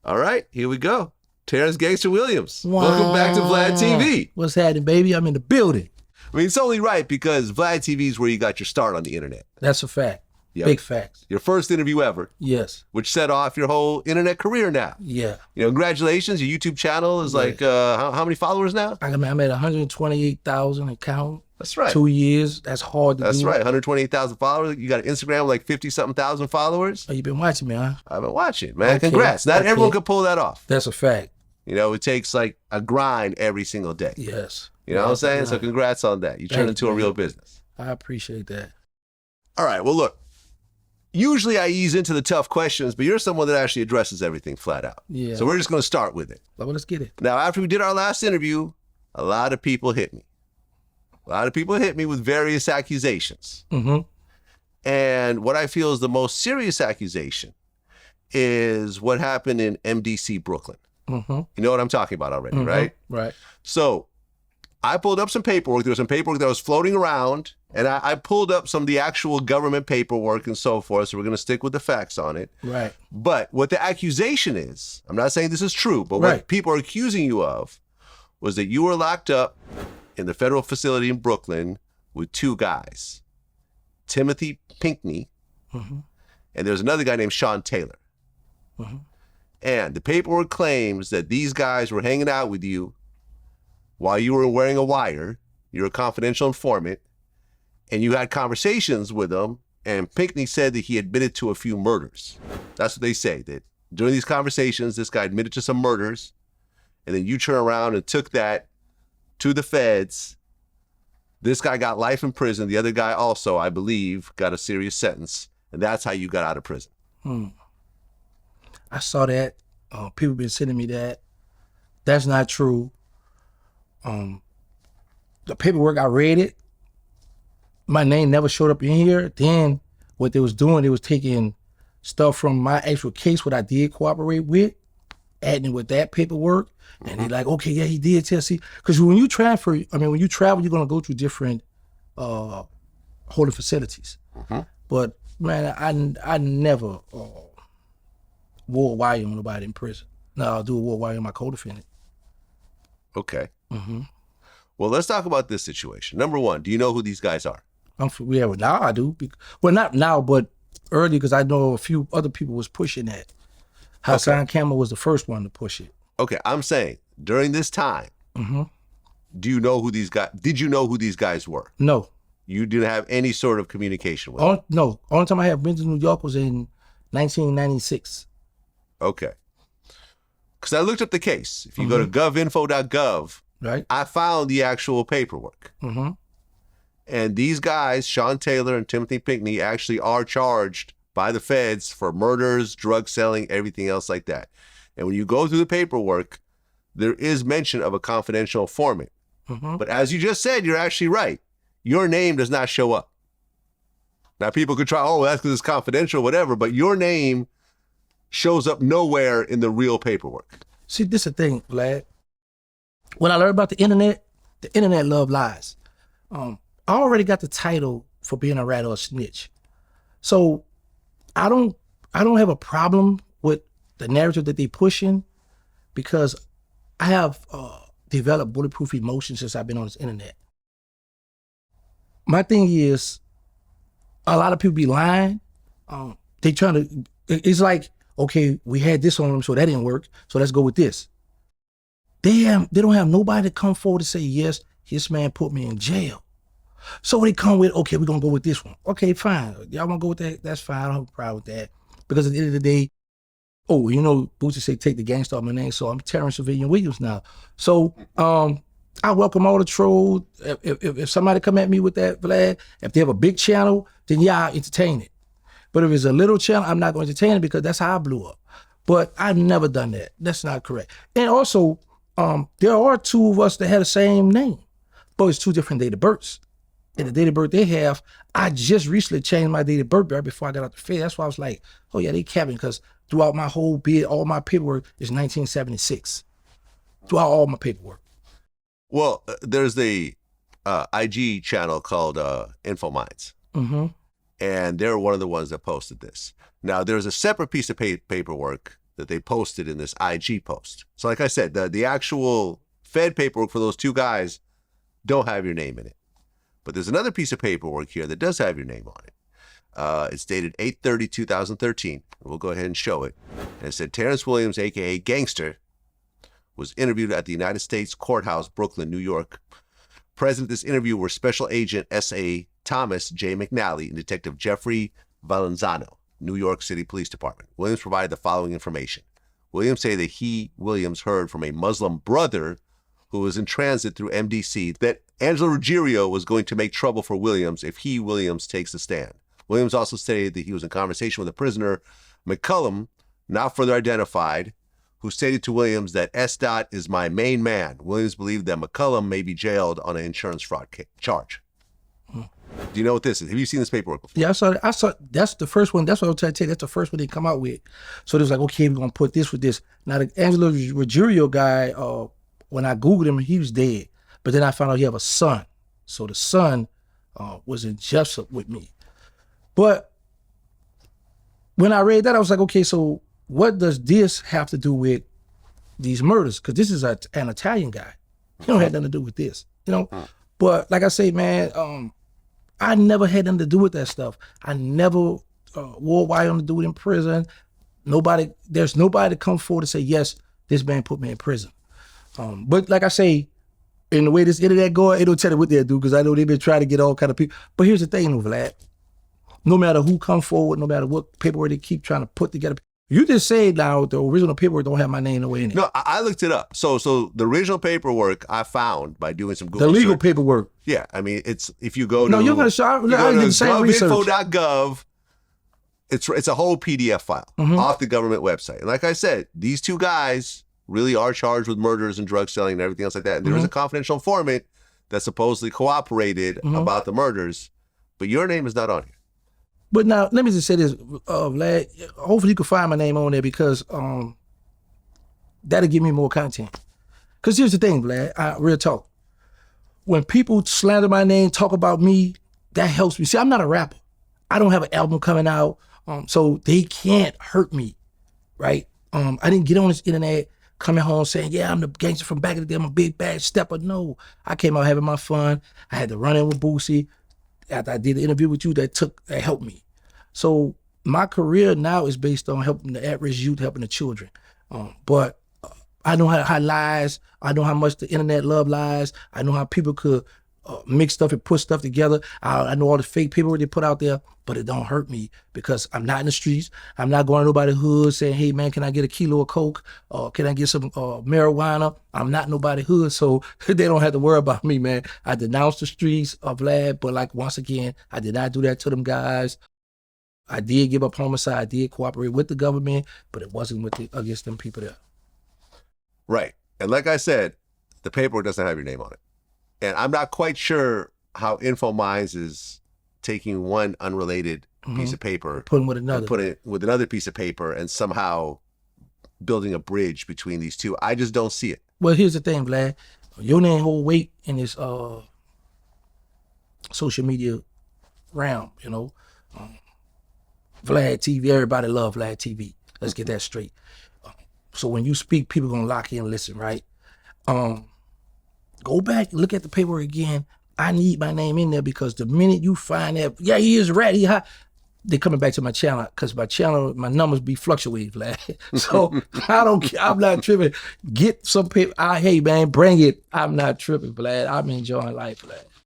All right, here we go. Terrance Gangsta Williams. Wow. Welcome back to Vlad TV. What's happening, baby? I'm in the building. I mean, it's only right because Vlad TV is where you got your start on the internet. That's a fact. Yep. Big facts. Your first interview ever. Yes. Which set off your whole internet career now. Yeah. You know, congratulations. Your YouTube channel is like, how many followers now? I'm at 128,000 account. That's right. 2 years. That's hard to do. That's right. 128,000 followers. You got an Instagram with like 50-something thousand followers. Oh, you been watching me, huh? I've been watching, man. Okay. Congrats. Not everyone can pull that off. That's a fact. You know, it takes like a grind every single day. Yes. You know what I'm saying? So congrats on that. You turned into a real business. I appreciate that. All right. Well, look, usually I ease into the tough questions, but you're someone that actually addresses everything flat out. Yeah. So we're just going to start with it. Well, let's get it. Now, after we did our last interview, a lot of people hit me. A lot of people hit me with various accusations. Mm-hmm. And what I feel is the most serious accusation is what happened in MDC, Brooklyn. Mm-hmm. You know what I'm talking about already, right? Right. So I pulled up some paperwork. There was some paperwork that was floating around, and I pulled up some of the actual government paperwork and so forth, so we're going to stick with the facts on it. Right. But what the accusation is, I'm not saying this is true, but what people are accusing you of was that you were locked up in the federal facility in Brooklyn with two guys, Timothy Pinkney, and there's another guy named Sean Taylor. And the paperwork claims that these guys were hanging out with you while you were wearing a wire. You're a confidential informant, and you had conversations with them, and Pinkney said that he admitted to a few murders. That's what they say, that during these conversations, this guy admitted to some murders, and then you turn around and took that to the feds. This guy got life in prison. The other guy also, I believe, got a serious sentence, and that's how you got out of prison. I saw that. People been sending me that. That's not true. The paperwork, I read it. My name never showed up in here. Then what they was doing, they was taking stuff from my actual case, what I did cooperate with, adding with that paperwork. And they like, okay, yeah, he did tell. See, because when you travel, you're gonna go to different holding facilities. But man, I never wore a wire on nobody in prison. No, I'll do a wire on my co-defendant. Okay. Well, let's talk about this situation. Number one, do you know who these guys are? Now I do. Well, not now, but early, because I know a few other people was pushing that. Hassan Campbell was the first one to push it. Okay, I'm saying during this time, do you know who these guys? Did you know who these guys were? No. You didn't have any sort of communication with them? No. Only time I had been to New York was in 1996. Okay. Because I looked up the case. If you go to govinfo.gov, right, I found the actual paperwork. And these guys, Sean Taylor and Timothy Pinkney, actually are charged by the feds for murders, drug selling, everything else like that. And when you go through the paperwork, there is mention of a confidential informant. But as you just said, you're actually right. Your name does not show up. Now, people could try, oh, that's because it's confidential, whatever, but your name shows up nowhere in the real paperwork. See, this is the thing, Vlad. When I learned about the internet love lies. I already got the title for being a rat or a snitch. So I don't have a problem with the narrative that they pushing, because I have developed bulletproof emotions since I've been on this internet. My thing is, a lot of people be lying. They trying to, it's like, okay, we had this on them, so that didn't work, so let's go with this. They don't have nobody to come forward to say, yes, this man put me in jail. So they come with, okay, we're gonna go with this one. Okay, fine. Y'all wanna go with that? That's fine. I don't have a problem with that. Because at the end of the day, oh, you know, Bootsy say take the Gangsta off my name, so I'm Terrance Williams now. So I welcome all the trolls. If somebody come at me with that, Vlad, if they have a big channel, then yeah, I'll entertain it. But if it's a little channel, I'm not going to entertain it, because that's how I blew up. But I've never done that. That's not correct. And also, there are two of us that have the same name, but it's two different date of births. And the date of birth they have, I just recently changed my date of birth right before I got out the Fed. That's why I was like, oh yeah, they capping, because throughout my whole bid, all my paperwork is 1976. Throughout all my paperwork. Well, there's the IG channel called Inmates. And they're one of the ones that posted this. Now, there's a separate piece of paperwork that they posted in this IG post. So like I said, the actual Fed paperwork for those two guys don't have your name in it. But there's another piece of paperwork here that does have your name on it. It's dated 8/30/2013. We'll go ahead and show it. And it said, Terrance Williams, a.k.a. Gangsta, was interviewed at the United States Courthouse, Brooklyn, New York. Present at this interview were Special Agent S.A. Thomas J. McNally and Detective Jeffrey Valenzano, New York City Police Department. Williams provided the following information. Williams said that he, Williams, heard from a Muslim brother who was in transit through MDC that Angelo Ruggiero was going to make trouble for Williams if he, Williams, takes the stand. Williams also stated that he was in conversation with a prisoner, McCullum, not further identified, who stated to Williams that S. is my main man. Williams believed that McCullum may be jailed on an insurance fraud charge. Do you know what this is? Have you seen this paperwork before? Yeah, I saw. That's the first one. That's what I was trying to tell you. That's the first one they come out with. So it was like, okay, we're gonna put this with this. Now the Angelo Ruggiero guy, when I Googled him, he was dead. But then I found out he have a son. So the son was in Jessup with me. But when I read that, I was like, okay, so what does this have to do with these murders? Because this is an Italian guy. He don't have nothing to do with this, you know? But like I say, man, I never had nothing to do with that stuff. I never wore wire on to do it in prison. There's nobody to come forward and say, yes, this man put me in prison. But like I say, in the way this internet going, it don't tell you what they'll do, because I know they've been trying to get all kind of people. But here's the thing, Vlad. No matter who come forward, no matter what paperwork they keep trying to put together, you just said now the original paperwork don't have my name nowhere in it. No, I looked it up. So the original paperwork I found by doing some Google the legal search. paperwork. Yeah, I mean, it's if you go to you're gonna show. I did the same research. govinfo.gov. It's a whole PDF file off the government website. And like I said, these two guys really are charged with murders and drug selling and everything else like that. And there was a confidential informant that supposedly cooperated about the murders, but your name is not on here. But now, let me just say this, Vlad. Hopefully you can find my name on there, because that'll give me more content. Because here's the thing, Vlad, real talk. When people slander my name, talk about me, that helps me. See, I'm not a rapper. I don't have an album coming out, so they can't hurt me, right? I didn't get on this internet coming home saying, yeah, I'm the gangster from back in the day, I'm a big bad stepper. No, I came out having my fun. I had to run in with Boosie. After I did the interview with you, that helped me. So my career now is based on helping the at-risk youth, helping the children. But I know how lies, I know how much the internet love lies, I know how people could mix stuff and put stuff together. I know all the fake paperwork they put out there, but it don't hurt me, because I'm not in the streets. I'm not going to nobody's hood saying, hey man, can I get a kilo of coke? Can I get some marijuana? I'm not nobody's hood, so they don't have to worry about me, man. I denounced the streets of Vlad, but like, once again, I did not do that to them guys. I did give up homicide, I did cooperate with the government, but it wasn't against them people there. Right. And like I said, the paperwork doesn't have your name on it. And I'm not quite sure how InfoMinds is taking one unrelated piece of paper, putting with another, putting it with another piece of paper, and somehow building a bridge between these two. I just don't see it. Well, here's the thing, Vlad. Your name hold weight in this social media realm, you know. Vlad TV, everybody love Vlad TV. Let's get that straight. So when you speak, people gonna lock in and listen, right? Go back, look at the paperwork again. I need my name in there, because the minute you find that, yeah, he is rat, he hot, they're coming back to my channel, because my channel, my numbers be fluctuating, Vlad. So I don't care, I'm not tripping. Get some paper, hey man, bring it. I'm not tripping, Vlad. I'm enjoying life, Vlad.